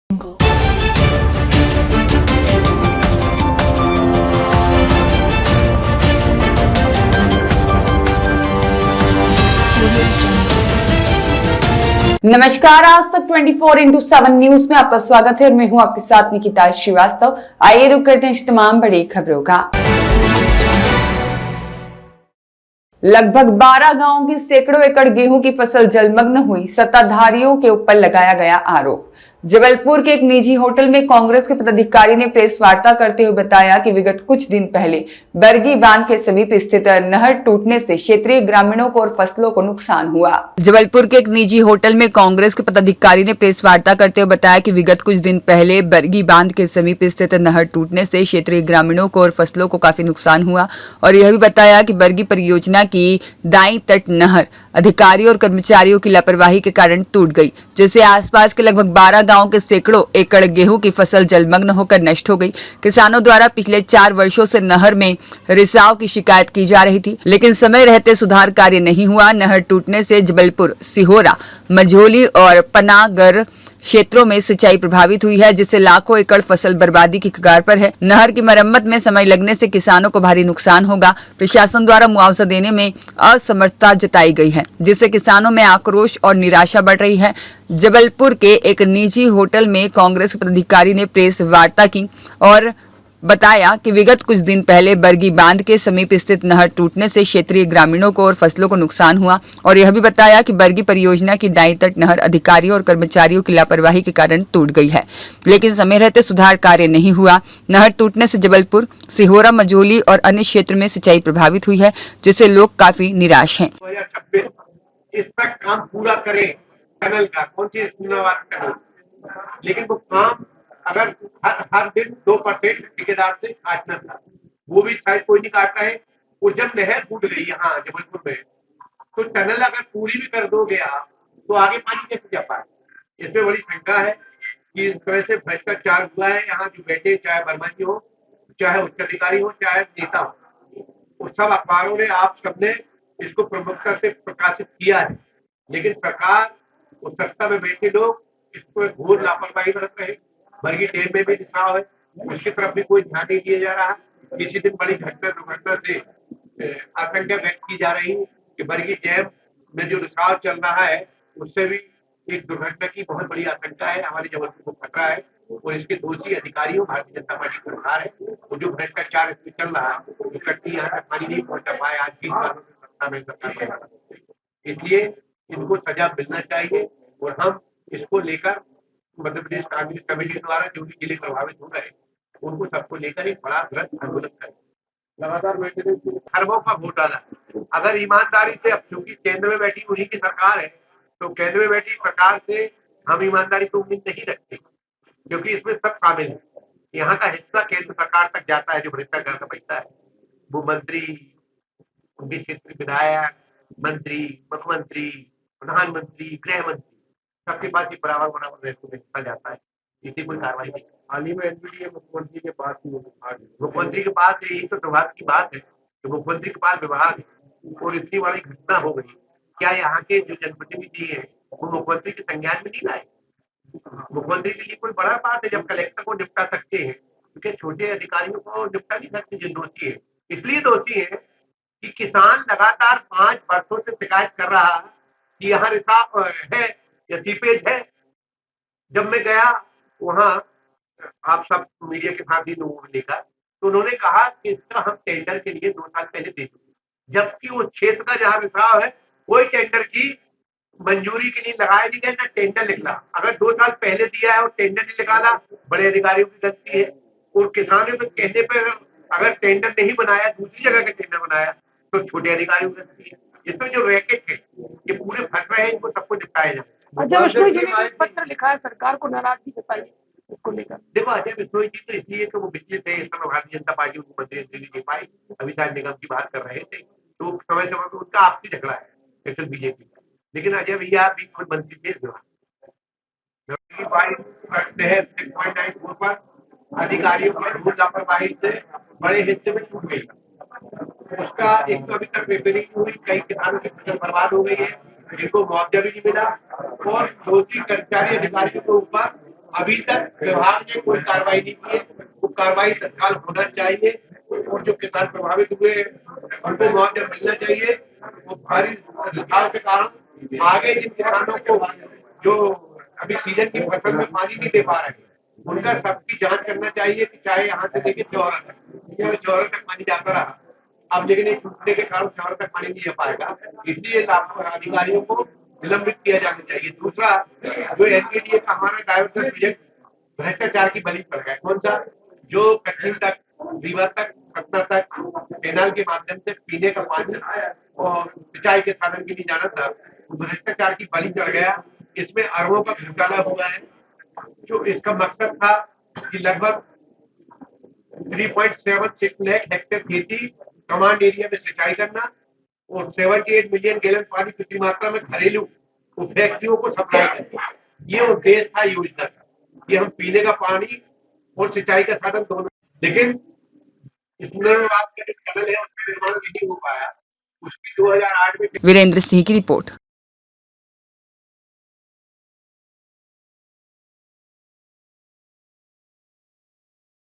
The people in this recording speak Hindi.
नमस्कार, आज तक 24x7 न्यूज में आपका स्वागत है। मैं हूं आपके साथ निकिता श्रीवास्तव। आइए रुक करते हैं तमाम बड़ी खबरों का। लगभग 12 गांवों की सैकड़ों एकड़ गेहूं की फसल जलमग्न हुई, सत्ताधारियों के ऊपर लगाया गया आरोप। जबलपुर के एक निजी होटल में कांग्रेस के पदाधिकारी ने प्रेस वार्ता करते हुए बताया कि विगत कुछ दिन पहले बरगी बांध के समीप स्थित नहर टूटने से क्षेत्रीय ग्रामीणों को और फसलों को नुकसान हुआ। जबलपुर के एक निजी होटल में कांग्रेस के पदाधिकारी ने प्रेस वार्ता करते हुए बताया कि विगत कुछ दिन पहले बरगी बांध के समीप स्थित नहर टूटने से क्षेत्रीय ग्रामीणों को और फसलों को काफी नुकसान हुआ और यह भी बताया कि बरगी परियोजना की दाईं तट नहर अधिकारियों और कर्मचारियों की लापरवाही के कारण टूट गई, जिससे आसपास के लगभग 12 गांव के सैकड़ों एकड़ गेहूं की फसल जलमग्न होकर नष्ट हो गई। किसानों द्वारा पिछले 4 वर्षों से नहर में रिसाव की शिकायत की जा रही थी, लेकिन समय रहते सुधार कार्य नहीं हुआ। नहर टूटने से जबलपुर, सिहोरा, मझोली और पनागर क्षेत्रों में सिंचाई प्रभावित हुई है, जिससे लाखों एकड़ फसल बर्बादी की कगार पर है। नहर की मरम्मत में समय लगने से किसानों को भारी नुकसान होगा। प्रशासन द्वारा मुआवजा देने में असमर्थता जताई गई है, जिससे किसानों में आक्रोश और निराशा बढ़ रही है। जबलपुर के एक निजी होटल में कांग्रेस के पदाधिकारी ने प्रेस वार्ता की और बताया कि विगत कुछ दिन पहले बरगी बांध के समीप स्थित नहर टूटने से क्षेत्रीय ग्रामीणों को और फसलों को नुकसान हुआ और यह भी बताया कि बरगी परियोजना की दाईं तट नहर अधिकारियों और कर्मचारियों की लापरवाही के कारण टूट गई है, लेकिन समय रहते सुधार कार्य नहीं हुआ। नहर टूटने से जबलपुर, सिहोरा, मझोली और अन्य क्षेत्र में सिंचाई प्रभावित हुई है, जिससे लोग काफी निराश हैं। इस तक काम पूरा करें टनल का, कौन सी टनल, लेकिन वो काम अगर हर दिन 2% ठेकेदार से काटना था, वो भी शायद कोई नहीं काटता है। और जब नहर फूट गई यहाँ जबलपुर में, तो टनल अगर पूरी भी कर दोगे आप, तो आगे पानी कैसे जा पाए? इसमें बड़ी शंका है कि इस तरह से भ्रष्टाचार हुआ है यहाँ जो बैठे, चाहे वर्मा जी हो, चाहे उच्च अधिकारी हो, चाहे नेता हो, उस सब अखबारों ने, आप सबने इसको प्रमुखता से प्रकाशित किया है, लेकिन सरकार और सत्ता में बैठे लोग इसको घोर लापरवाही बरत रहे। बरगी डैम में भी रिसाव है, उसकी तरफ भी कोई ध्यान नहीं दिया जा रहा। किसी दिन बड़ी दुर्घटना से आशंका व्यक्त की जा रही है कि बरगी डैम में जो रिसाव चल रहा है, उससे भी एक दुर्घटना की बहुत बड़ी आशंका है, हमारे जबलपुर को खतरा है। और इसके दोषी अधिकारियों, भारतीय जनता पार्टी सरकार है, और जो भ्रष्टाचार इसमें चल रहा है, जो कट्टी यहाँ तक पानी नहीं पहुंचा पाए आज की सत्ता में सरकार। इसलिए इनको सजा मिलना चाहिए और हम इसको लेकर मध्य प्रदेश कांग्रेस कमेटी द्वारा जो भी जिले प्रभावित हो रहे हैं, उनको सबको लेकर एक बड़ा वृहद आंदोलन करें। लगातार बैठे खरबों का घोटाला, अगर ईमानदारी से, अब क्योंकि केंद्र में बैठी उन्हीं की सरकार है, तो केंद्र में बैठी सरकार से हम ईमानदारी तो उम्मीद नहीं रखते, क्योंकि इसमें सब शामिल है। यहाँ का हिस्सा केंद्र सरकार तक जाता है, जो भ्रष्टाचार का पैसा है, वो मंत्री, उनके क्षेत्र विधायक, मंत्री, मुख्यमंत्री, प्रधानमंत्री, गृह मंत्री, सबके पास ये बराबर देखा जाता है। इसी कोई कार्रवाई नहीं। हाल ही में एनपीडीए मुख्यमंत्री के पास मुख्यमंत्री के पास, यही तो दुर्भाग्य की बात है कि मुख्यमंत्री के पास विभाग है और इतनी बड़ी घटना हो गई। क्या यहाँ के जो जनप्रतिनिधि है वो मुख्यमंत्री के संज्ञान में नहीं लाए? मुख्यमंत्री के लिए कोई बड़ा बात है जब कलेक्टर को निपटा सकते हैं, क्योंकि छोटे अधिकारियों को निपटा नहीं सकते जो दोषी है। इसलिए दोषी है कि किसान लगातार 5 वर्षों से शिकायत कर रहा है कि यहाँ रिसाव है या सीपेज है। जब मैं गया वहाँ, आप सब मीडिया के साथ भी लोगों ने देखा, तो उन्होंने कहा कि इसका हम टेंडर के लिए 2 साल पहले दे चुके, जबकि उस क्षेत्र का जहाँ रिसाव है कोई टेंडर की मंजूरी के लिए लगाया नहीं गया, ना टेंडर निकला। अगर 2 साल पहले दिया है और टेंडर नहीं निकाला, बड़े अधिकारियों की गलती है। और किसानों के कहने पर अगर टेंडर नहीं बनाया, दूसरी जगह का टेंडर बनाया, तो छोटे अधिकारियों की गलती है। इसमें जो रैकेट है, ये पूरे फंस रहे हैं, इनको सबको निपटाया जाए। अजय बिश्नोई जी ने पत्र लिखा है सरकार को, नाराजगी जताई इसको लेकर। देखो, अजय बिश्नोई जी तो इसलिए कि वो पिछले थे, इस समय भारतीय जनता पार्टी उनको मंत्री नहीं दे पाई, अभिषेक निगम की बात कर रहे थे, तो समय समय पर उनका आपसी झगड़ा है एक्चुअल बीजेपी का। लेकिन अजय भैया भी खुद मंत्री थे, पर अधिकारियों की लापरवाही से बड़े हिस्से में छूट गई। उसका एक तो अभी तक रिपेयरिंग हुई, कई किसानों की फसल बर्बाद हो गई है, जिनको मुआवजा भी नहीं मिला, और दोषी कर्मचारी अधिकारियों के ऊपर अभी तक विभाग ने कोई कार्रवाई नहीं की है। वो कार्रवाई तत्काल होना चाहिए और जो किसान प्रभावित हुए उनको मुआवजा मिलना चाहिए। वो भारी रिसाव के कारण आगे जिन किसानों को जो अभी सीजन की फसल में पानी नहीं दे पा रहे उनका सबकी जांच करना चाहिए कि चाहे यहाँ से लेके चौरा तक पानी जाता रहा। अब लेकिन ये टूटने के कारण चौरा तक पानी नहीं आ पाएगा, इसलिए अधिकारियों को निलंबित किया जाना चाहिए। दूसरा, जो एनपीडीए का हमारा डायवर्सन प्रोजेक्ट भ्रष्टाचार की बलि पड़ गया। कौन सा? जो कठिन तक, रीवा तक, सतना तक कैनाल के माध्यम से पीने का पानी और सिंचाई के साधन के लिए जाना था, वो भ्रष्टाचार की बलि चढ़ गया। इसमें अरबों का घोटाला हुआ है। जो इसका मकसद था कि लगभग 3.76 लाख हेक्टेयर खेती कमांड एरिया में सिंचाई करना और 78 मिलियन गैलन पानी कितनी मात्रा में घरेलू फैक्ट्रियों को सप्लाई करना, ये उद्देश्य था योजना का कि हम पीने का पानी और सिंचाई का साधन दोनों। लेकिन इसमें बात करें टनल है उसका निर्माण नहीं हो पाया। उसकी 2008 में वीरेंद्र सिंह की रिपोर्ट।